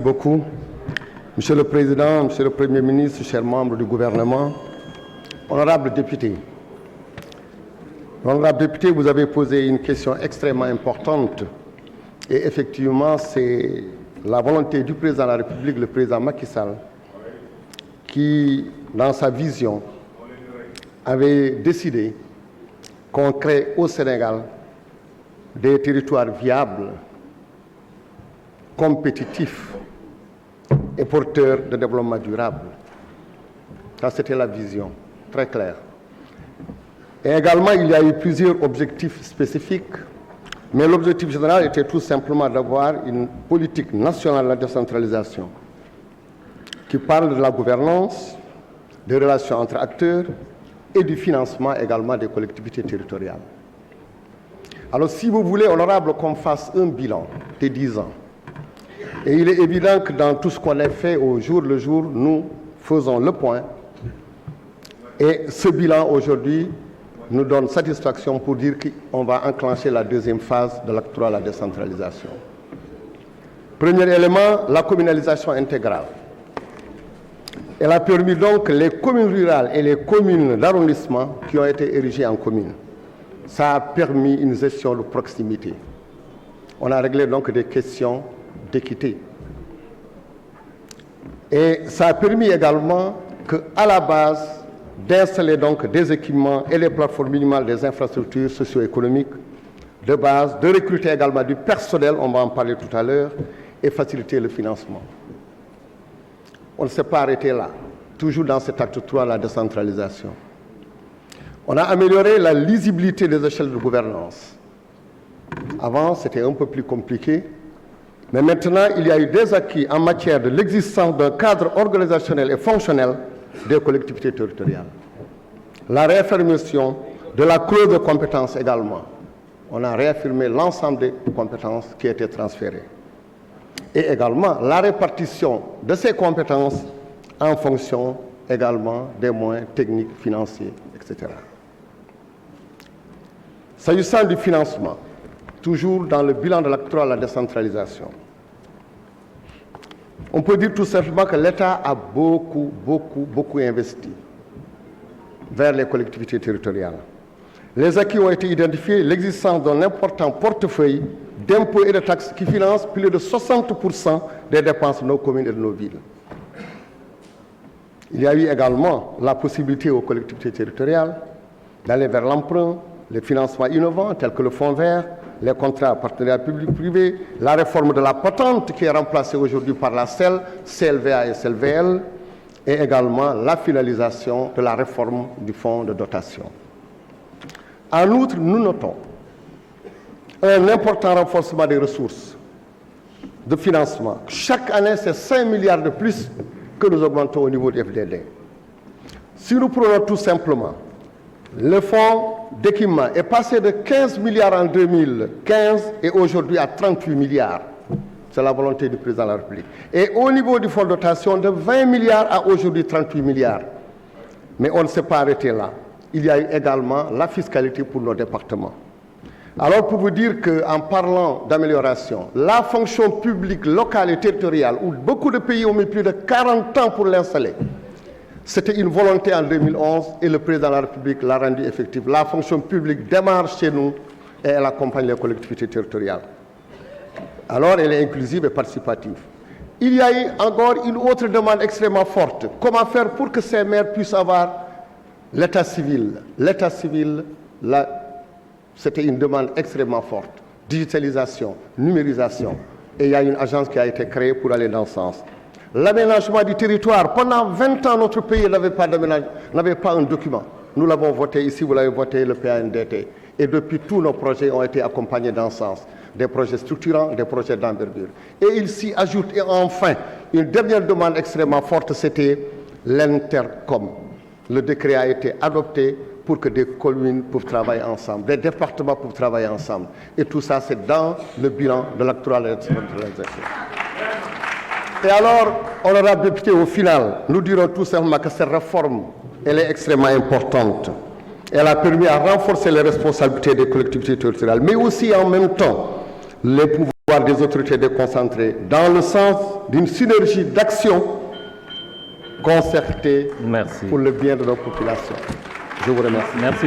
Beaucoup. Monsieur le Président, Monsieur le Premier ministre, chers membres du gouvernement, honorables députés. Honorables députés, vous avez posé une question extrêmement importante et effectivement, c'est la volonté du Président de la République, le Président Macky Sall, qui, dans sa vision, avait décidé qu'on crée au Sénégal des territoires viables, compétitifs et porteurs de développement durable. Ça, c'était la vision, très claire. Et également, il y a eu plusieurs objectifs spécifiques, mais l'objectif général était tout simplement d'avoir une politique nationale de la décentralisation qui parle de la gouvernance, des relations entre acteurs et du financement également des collectivités territoriales. Alors, si vous voulez, honorable, qu'on fasse un bilan des 10 ans, et il est évident que dans tout ce qu'on a fait au jour le jour, nous faisons le point. Et ce bilan aujourd'hui nous donne satisfaction pour dire qu'on va enclencher la deuxième phase de l'acte 3 à la décentralisation. Premier élément, la communalisation intégrale. Elle a permis donc les communes rurales et les communes d'arrondissement qui ont été érigées en communes. Ça a permis une gestion de proximité. On a réglé donc des questions d'équité. Et ça a permis également qu'à la base, d'installer donc des équipements et les plateformes minimales des infrastructures socio-économiques de base, de recruter également du personnel, on va en parler tout à l'heure, et faciliter le financement. On ne s'est pas arrêté là, toujours dans cet acte 3, la décentralisation. On a amélioré la lisibilité des échelles de gouvernance. Avant, c'était un peu plus compliqué. Mais maintenant, il y a eu des acquis en matière de l'existence d'un cadre organisationnel et fonctionnel des collectivités territoriales. La réaffirmation de la clause de compétences également. On a réaffirmé l'ensemble des compétences qui étaient transférées. Et également la répartition de ces compétences en fonction également des moyens techniques, financiers, etc. S'agissant du financement, toujours dans le bilan de l'acte 3 à la décentralisation, on peut dire tout simplement que l'État a beaucoup investi vers les collectivités territoriales. Les acquis ont été identifiés, l'existence d'un important portefeuille d'impôts et de taxes qui finance plus de 60% des dépenses de nos communes et de nos villes. Il y a eu également la possibilité aux collectivités territoriales d'aller vers l'emprunt, les financements innovants tels que le fonds vert, les contrats partenariat public-privé, la réforme de la patente qui est remplacée aujourd'hui par la CEL, CLVA et CLVL, et également la finalisation de la réforme du fonds de dotation. En outre, nous notons un important renforcement des ressources de financement. Chaque année, c'est 5 milliards de plus que nous augmentons au niveau du FDD. Si nous prenons tout simplement le fonds d'équipement est passé de 15 milliards en 2015 et aujourd'hui à 38 milliards. C'est la volonté du Président de la République. Et au niveau du fonds de dotation, de 20 milliards à aujourd'hui 38 milliards. Mais on ne s'est pas arrêté là. Il y a eu également la fiscalité pour nos départements. Alors pour vous dire qu'en parlant d'amélioration, la fonction publique locale et territoriale, où beaucoup de pays ont mis plus de 40 ans pour l'installer, c'était une volonté en 2011 et le Président de la République l'a rendu effectif. La fonction publique démarre chez nous et elle accompagne les collectivités territoriales. Alors elle est inclusive et participative. Il y a eu encore une autre demande extrêmement forte. Comment faire pour que ces maires puissent avoir l'état civil? L'état civil, c'était une demande extrêmement forte. Digitalisation, numérisation. Et il y a une agence qui a été créée pour aller dans ce sens. L'aménagement du territoire. Pendant 20 ans, notre pays n'avait pas un document. Nous l'avons voté ici, vous l'avez voté, le PANDT. Et depuis, tous nos projets ont été accompagnés dans ce sens. Des projets structurants, des projets d'envergure. Et il s'y ajoute, et enfin, une dernière demande extrêmement forte, c'était l'Intercom. Le décret a été adopté pour que des communes peuvent travailler ensemble, des départements peuvent travailler ensemble. Et tout ça, c'est dans le bilan de l'acte 3 de la décentralisation. Et alors, honorable député, au final, nous dirons tout simplement que cette réforme, elle est extrêmement importante. Elle a permis à renforcer les responsabilités des collectivités territoriales, mais aussi en même temps les pouvoirs des autorités déconcentrées dans le sens d'une synergie d'action concertée pour le bien de nos populations. Je vous remercie. Merci.